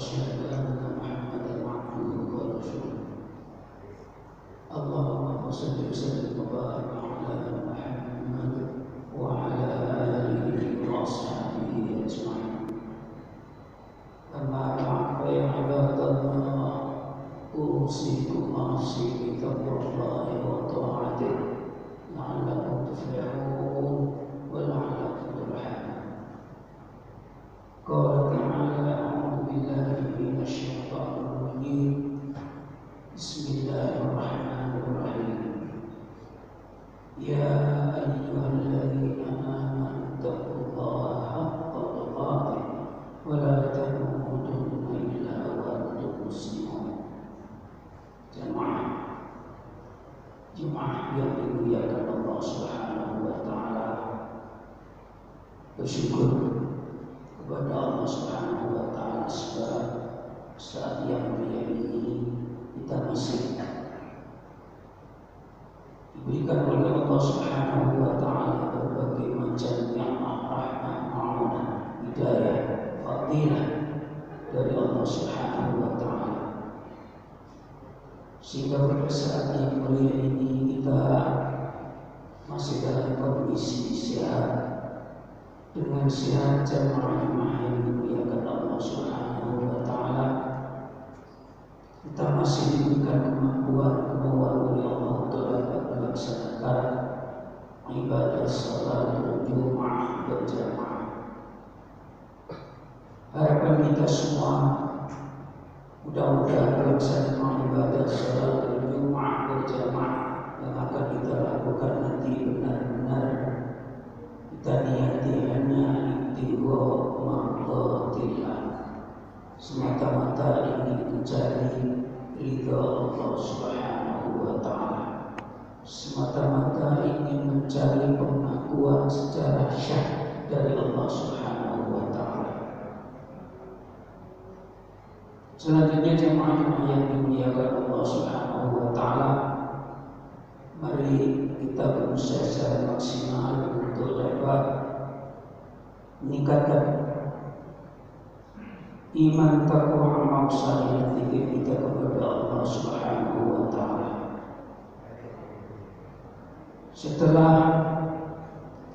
وأشهد أن محمدا عبده ورسوله. اللهم صل وسلم وبارك على محمد وعلى آله وأصحابه أجمعين. أما بعد فيا عباد الله، أوصيكم ونفسي بتقوى الله وطاعته لعلكم تفلحون ولعلكم ترحمون. قال تعالى: أعوذ بالله من الشيطان الرجيم. بسم الله الرحمن الرحيم. يا أيها الذين آمنوا اتقوا الله حق تقاته ولا تموتن إلا وأنتم مسلمون. Jemaah yang dimuliakan Allah Subhanahu wa taala, bersyukur kepada Allah Subhanahu wa taala sebab saat yang mulia ini kita masih diberikan oleh Allah Subhanahu wa taala berbagai macam nikmat, rahmat, ma'unah, hidayah, fadilah dari Allah Subhanahu wa taala. Sehingga pada saat yang mulia ini kita masih dalam kondisi sehat, dengan sehat jamaah yang dimuliakan Allah Subhanahu wa taala. Kita masih diberikan kemampuan oleh Allah untuk dapat melaksanakan ibadah salat Jumat berjamaah. Harapan kita semua mudah-mudahan pelaksanaan ibadah salat Jumat berjamaah yang akan kita lakukan nanti benar-benar kita niati hanya ibtigha mardatillah, semata-mata ingin mencari ridha Allah Subhanahu wa taala, semata-mata ingin mencari pengakuan secara syah dari Allah Subhanahu wa taala. Selanjutnya jemaah yang dimuliakan Allah Subhanahu wa taala, mari kita berusaha secara maksimal untuk dapat meningkatkan iman, taqwa, amal saleh dan zikir kita kepada Allah Subhanahu wa taala. Setelah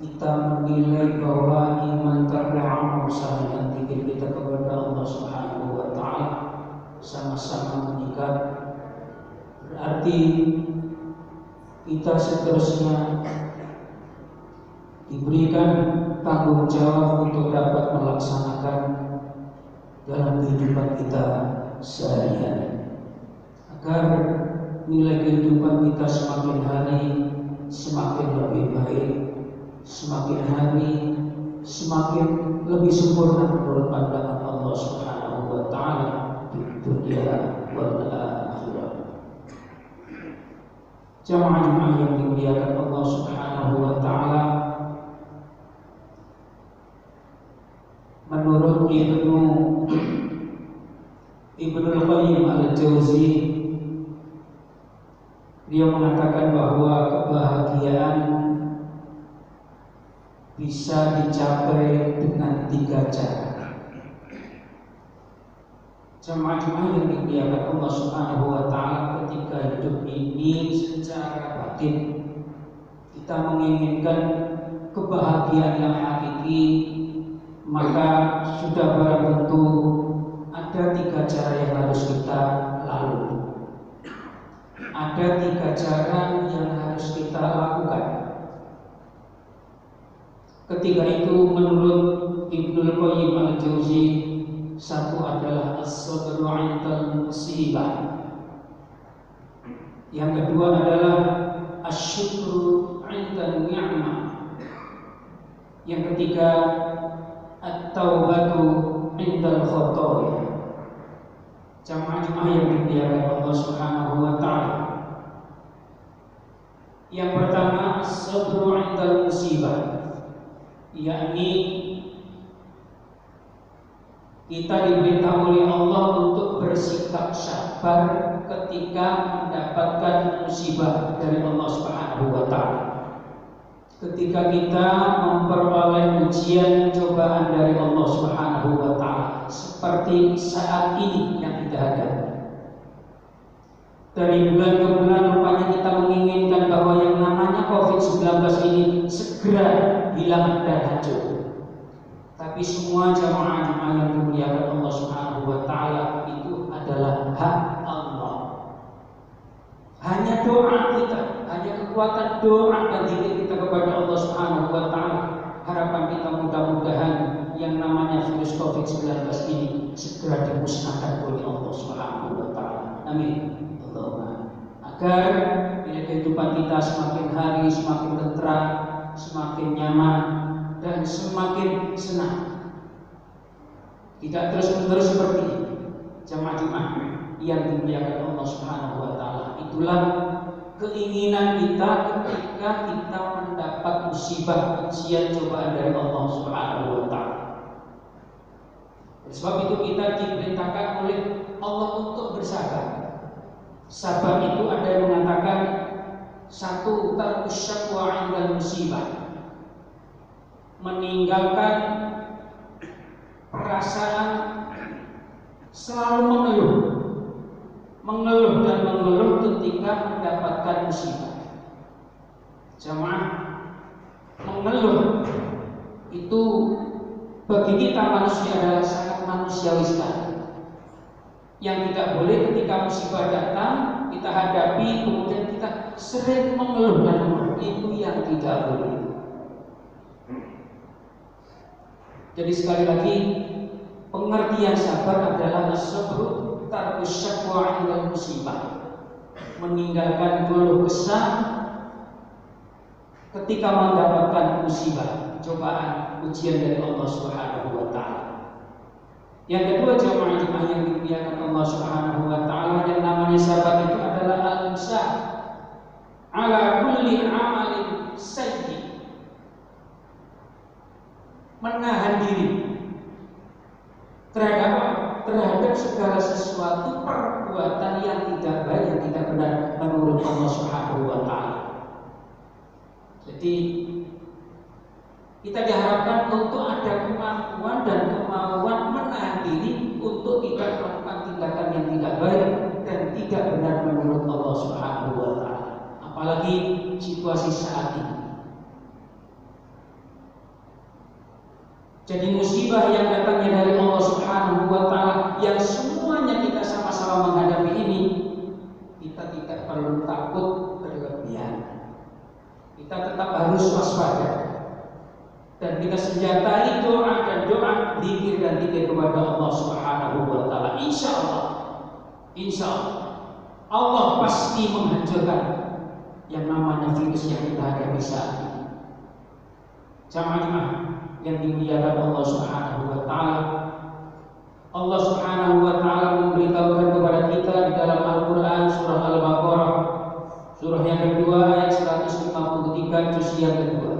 kita menilai bahwa iman, taqwa, amal saleh dan zikir kita kepada Allah Subhanahu wa taala sama-sama meningkat, berarti kita seterusnya diberikan tanggung jawab untuk dapat melaksanakan dalam kehidupan kita sehari-hari, agar nilai kehidupan kita semakin hari semakin lebih baik, semakin hari semakin lebih sempurna menurut pandangan Allah Subhanahu wa taala di dunia wal akhirah. Jamaah yang dimuliakan Allah Subhanahu wa taala, menurut Ibnul Qayyim al-Jauzi, dia mengatakan bahwa kebahagiaan bisa dicapai dengan 3 cara. Jemaah yang dimuliakan Allah Subhanahu wa taala, ketika hidup ini secara batin kita menginginkan kebahagiaan yang hakiki, maka sudah barang tentu ada 3 cara yang harus kita lalui. Ada 3 cara yang harus kita lakukan. Ketiga itu menurut Ibnul Qayyim al-Jauzi, satu adalah as-sabru 'indal musibah. Yang kedua adalah asyukru 'indan ni'mah. Yang ketiga at-taubatu 'indal khotoya. Jamaah yang dimuliakan Allah Subhanahu wa taala. Yang pertama, as-sabru 'indal musibah, yakni kita diperintah oleh Allah untuk bersikap sabar ketika mendapatkan musibah dari Allah Subhanahu wa taala. Ketika kita memperoleh ujian cobaan dari Allah Subhanahu wa taala, seperti seperti saat ini yang kita hadapi. Dari bulan ke bulan rupanya kita menginginkan bahwa yang namanya COVID-19 ini segera hilang dan hancur. Tapi semua jamaah-jamaah yang dimuliakan Allah Subhanahu wa taala itu adalah hak Allah. Hanya doa kita, hanya kekuatan doa dan zikir kita kepada Allah Subhanahu wa taala. Harapan kita mudah-mudahan yang namanya virus COVID-19 ini segera dimusnahkan oleh Allah Subhanahu wa taala. Amin. Agar bila kehidupan kita semakin hari semakin tentram, semakin nyaman dan semakin senang. Tidak terus-menerus seperti jamaah-jamaah yang dimuliakan Allah Subhanahu wa taala. Itulah keinginan kita ketika kita mendapat musibah, ujian, cobaan dari Allah Subhanahu wa taala. Sebab itu kita diperintahkan oleh Allah untuk bersabar. Sabar itu ada yang mengatakan satu, tarkus syakwa 'indal musibah, meninggalkan perasaan selalu mengeluh dan mengeluh ketika mendapatkan musibah. Jamaah, mengeluh itu bagi kita manusia adalah sangat manusiawi sekali. Yang tidak boleh ketika musibah datang kita hadapi kemudian kita sering mengeluh dan mengeluh, itu yang tidak boleh. Jadi sekali lagi pengertian sabar adalah as-sabru tarkus syakwa 'indal musibah, meninggalkan keluh kesah ketika mendapatkan musibah, cobaan, ujian dari Allah Subhanahu wa taala. Yang kedua jamaah-jamaah yang dimuliakan Allah Subhanahu wa taala, yang namanya sabar itu adalah al-imsak ala kulli amalin sayyi, menahan diri terhadap segala sesuatu perbuatan yang tidak baik, yang tidak benar menurut Allah Subhanahu wa taala. Jadi kita diharapkan untuk ada kemampuan dan kemauan menahan diri untuk tidak melakukan tindakan yang tidak baik dan tidak benar menurut Allah Subhanahu wa taala. Apalagi situasi saat ini. Jadi musibah yang datangnya dari Allah Subhanahu wa taala yang semuanya kita sama-sama menghadapi ini, kita tidak perlu takut berlebihan. Kita tetap harus waspada. Dan kita senjatai doa dan doa, zikir dan zikir kepada Allah Subhanahu wa taala. Insya Allah Allah pasti menghancurkan yang namanya virus yang kita hadapi saat ini. Jamaah yang dimuliakan Allah Subhanahu wa taala, Allah Subhanahu wa taala memberitahukan kepada kita di dalam Al-Qur'an surah Al-Baqarah, surah yang kedua ayat 153, juz yang kedua.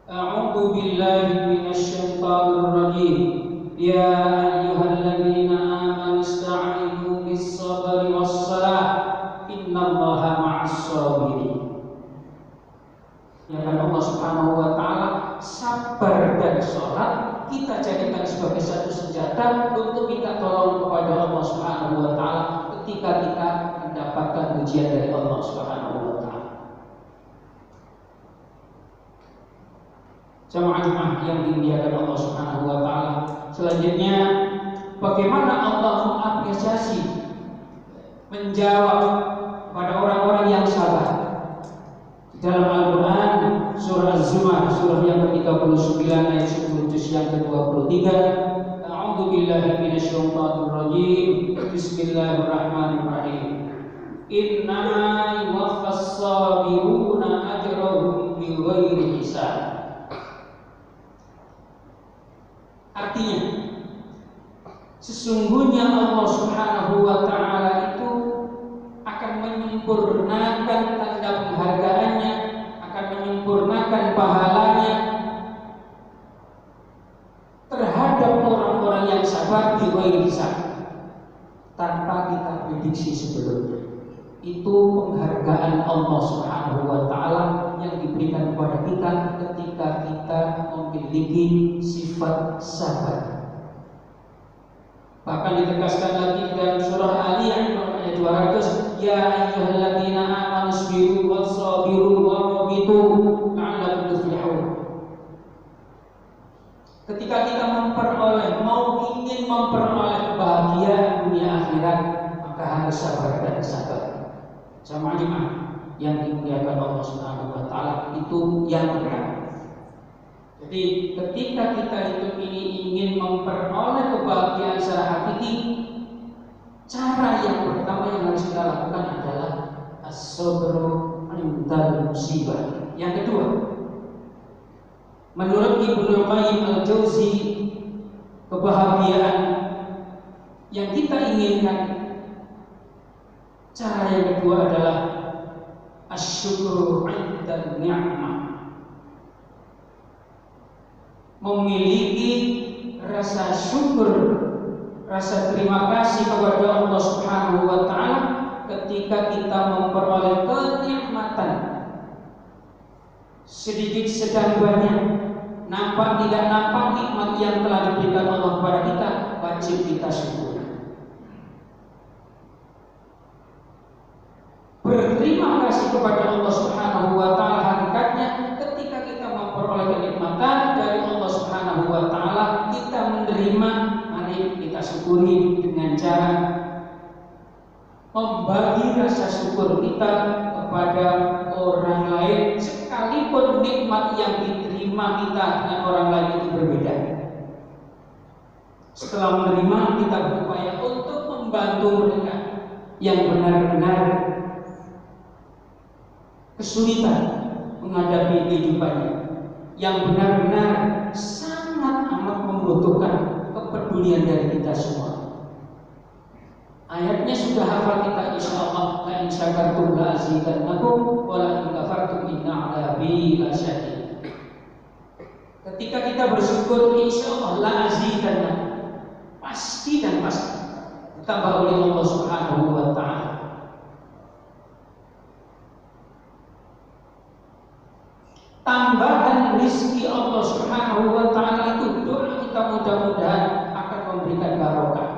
A'udzu billahi minasy syaithanir rajim. Ya ayyuhalladzina amanu ista'inu bis-sabri was-salah innallaha ma'as-sabirin. Ya Allah Subhanahu wa taala, sabar dan sholat kita jadikan sebagai satu senjata untuk minta tolong kepada Allah Subhanahu wa taala ketika kita mendapatkan ujian dari Allah Subhanahu wa taala. Jamaah yang dimuliakan Allah Subhanahu wa taala, selanjutnya bagaimana Allah mengapresiasi, menjawab kepada orang-orang yang sabar. Dalam Al-Quran surah Az-Zumar surah yang ke-39 ayat 10 juz yang ke-23. A'udzu billahi minasyaitonir rajim. Bismillahirrahmanirrahim. Innama yuwaffas sabiruna ajrahum bighairi hisab. Artinya, sesungguhnya Allah Subhanahu wa taala itu akan menyempurnakan tanda penghargaannya, akan menyempurnakan pahalanya terhadap orang-orang yang sabar di ghairi hisab, tanpa kita prediksi sebelumnya. Itu penghargaan Allah Subhanahu wa taala yang diberikan kepada kita ketika kita memiliki sifat sabar. Bahkan ditegaskan lagi dalam surah Ali ayat 200, ya ayyuhalladzina amanu isbiru wassabiru warabitu la'allakum tuflihun. Ketika kita ingin memperoleh kebahagiaan dunia akhirat, maka harus sabar dan sabar. Jamaah yang dimuliakan Allah Subhanahu wa taala, itu yang benar. Jadi ketika kita ini ingin memperoleh kebahagiaan secara hakiki, cara yang pertama yang harus kita lakukan adalah as-sabru 'indal musibah. Yang kedua, menurut Ibnu Qayyim al-Jauzi, kebahagiaan yang kita inginkan, cara yang kedua adalah asyukru 'indal ni'mah. Memiliki rasa syukur, rasa terima kasih kepada Allah Subhanahu wa taala ketika kita memperoleh kenikmatan, sedikit sedang banyak, nampak tidak nampak, nikmat yang telah diberikan Allah kepada kita, wajib kita syukur. Berterima kasih kepada Allah Subhanahu wa taala hakikatnya ketika kita memperoleh kenikmatan dari Allah Subhanahu wa taala, kita menerima, mari kita syukuri dengan cara membagi rasa syukur kita kepada orang lain, sekalipun nikmat yang diterima kita dengan orang lain itu berbeda. Setelah menerima, kita berupaya untuk membantu mereka yang benar-benar kesulitan menghadapi kehidupannya, yang benar-benar sangat amat membutuhkan kepedulian dari kita semua. Ayatnya sudah hafal kita, insyaallah. La in syakartum la azidannakum wa la in kafartum inna 'adzabi lasyadid. Ketika kita bersyukur, insyaallah la azidannakum, pasti dan pasti ditambah oleh Allah Subhanahu wa taala. Tambahan rizki Allah Subhanahu wa taala itu, doa kita mudah-mudahan akan memberikan barokah.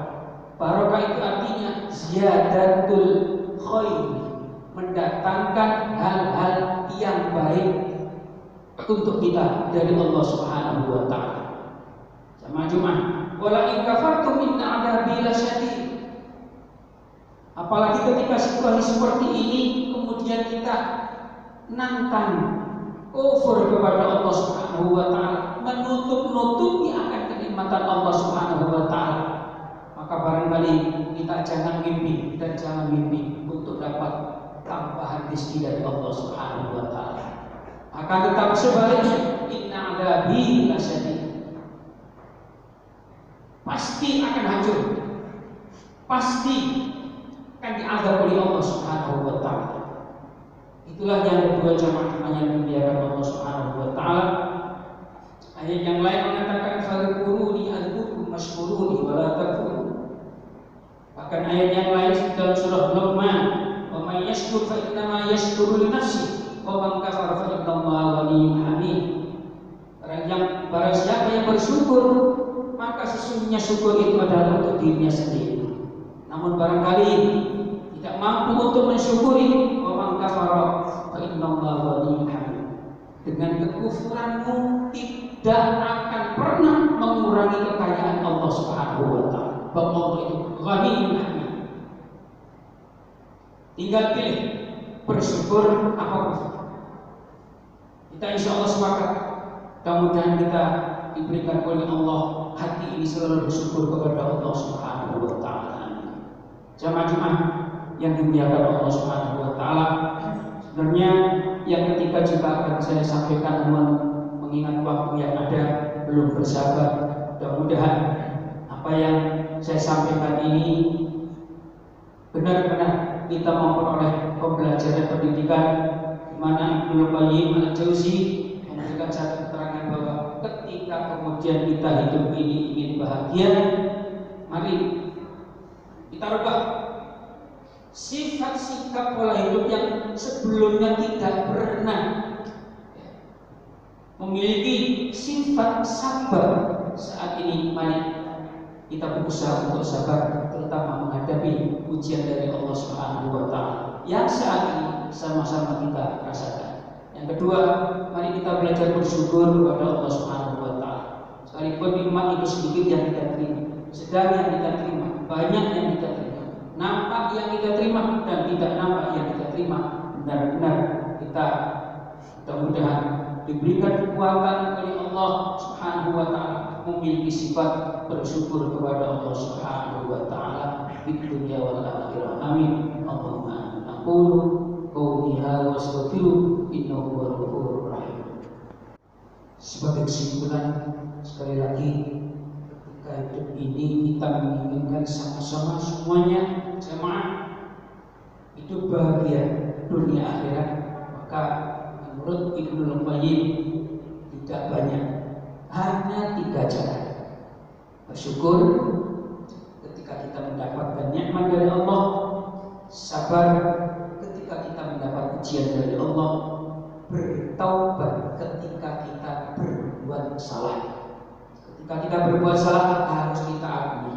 Barokah itu artinya ziyadatul khair, mendatangkan hal-hal yang baik untuk kita dari Allah Subhanahu wa taala. Jamaah, wala in kafartum inna 'adzabi lasyadid. Apalagi ketika situasi seperti ini kemudian kita nantang kufur kepada Allah Subhanahu wa taala, menutup-nutupi akan kenikmatan Allah Subhanahu wa taala, maka barangkali kita jangan mimpi dan jangan mimpi untuk dapat tambahan rezeki dari Allah Subhanahu wa taala. Akan tetapi sebaliknya, inna 'adzabi lasyadid, pasti akan hancur, pasti akan diazab oleh Allah Subhanahu wa taala. Itulah yang kedua, jamaah yang dimuliakan Allah Subhanahu wa taala. Ayat yang lain mengatakan fadhkuruni adhkurkum mashkuruni wa la takfurun. Bahkan ayat yang lain dalam surah Luqman, wa may yashkur fa innama yashkuru li nafsihi wa man kafara fa innallaha ghaniyyun hamid. Barang siapa yang bersyukur, maka sesungguhnya syukur itu adalah untuk dirinya sendiri. Namun barangkali tidak mampu untuk mensyukuri, wa man kafara fa innallaha ghaniyyun hamid. Dengan kekufuranmu tidak akan pernah mengurangi kekayaan Allah Subhanahu wa taala. Bahwa Allah itu ghaniyyun hamid. Tinggal pilih bersyukur apa kufur. Kita insyaallah sepakat, mudah-mudahan kita diberikan oleh Allah hati ini selalu bersyukur kepada Allah Subhanahu wa taala. Jamaah yang dimuliakan Allah Subhanahu wa taala, sebenarnya yang ketiga juga akan saya sampaikan, namun mengingat waktu yang ada belum bersabar. Mudah-mudahan apa yang saya sampaikan ini benar-benar kita memperoleh pembelajaran pendidikan, di mana Ibnu Qayyim al-Jauzi memberikan satu keterangan bahwa ketika kemudian kita hidup ini ingin bahagia, mari kita rubah sifat sikap pola hidup yang sebelumnya tidak pernah memiliki sifat sabar. Saat ini mari kita berusaha untuk sabar, terutama menghadapi ujian dari Allah Subhanahu wa Ta'ala yang saat ini sama-sama kita rasakan. Yang kedua, mari kita belajar bersyukur kepada Allah Subhanahu wa Ta'ala. Sekalipun nikmat itu sedikit yang kita terima, sedang yang kita terima, banyak yang kita terima, nampak yang kita terima dan tidak nampak yang kita terima, benar-benar kita mudah-mudahan diberikan kekuatan oleh Allah Subhanahu wa Ta'ala memiliki sifat bersyukur kepada Allah Subhanahu wa Ta'ala di dunia wal akhirah. Amin. Allahumma amin. Aqulu qawli hadza wa astaghfiru innahu huwal ghafurur rahim. Sebagai kesimpulan, sekali lagi, ketika hidup ini kita menginginkan sama-sama semuanya jemaah hidup bahagia dunia akhirat, maka menurut Ibnu Qayyim tidak banyak, hanya 3 cara. Bersyukur ketika kita mendapatkan nikmat dari Allah, sabar ketika kita mendapat ujian dari Allah, bertaubat ketika kita berbuat salah. Ketika kita berbuat salah harus kita akui.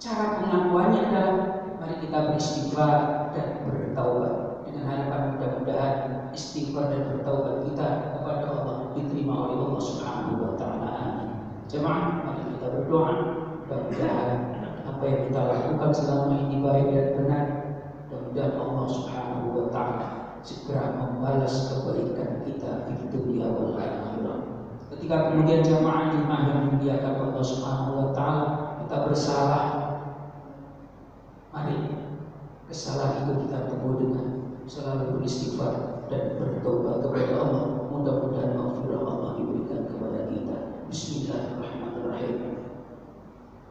Cara pengakuannya adalah mari kita beristighfar dan bertaubat dengan harapan mudah-mudahan istighfar dan bertaubat kita kepada Allah diterima oleh Allah Subhanahu wa Ta'ala. Amin. Jemaah, mari kita berdoa mudah-mudahan apa yang kita lakukan selama ini baik dan benar. Mudah-mudahan Allah Subhanahu wa Ta'ala segera membalas kebaikan kita di dunia wal akhirah. Ketika kemudian jemaah yang dimuliakan Allah Subhanahu wa Ta'ala, kita bersalah, mari kesalahan itu kita temu dengan selalu beristighfar dan bertobat kepada Allah. Mudah-mudahan maghfirah Allah diberikan kepada kita. Bismillahirrahmanirrahim.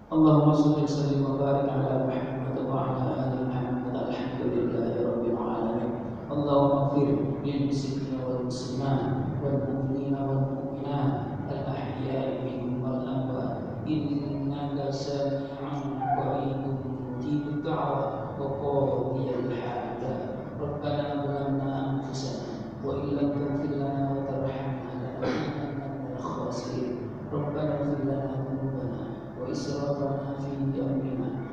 Allahumma shalli wa sallim wa barik ala Muhammad wa ala ali Muhammad. Alhamdulillahi rabbil alamin. Allahumma ighfir lil muslimina wal muslimat wal mu'minina wal mu'minat al ahya'i minhum wal amwat innaka sami'un qaribun mujibud da'wah wa qadiyal hajat. Rabbana zalamna anfusana wa illam taghfir lana wa tarhamna lanakunanna minal khasirin. Rabbana ighfir lana dhunubana wa israfana fi amrina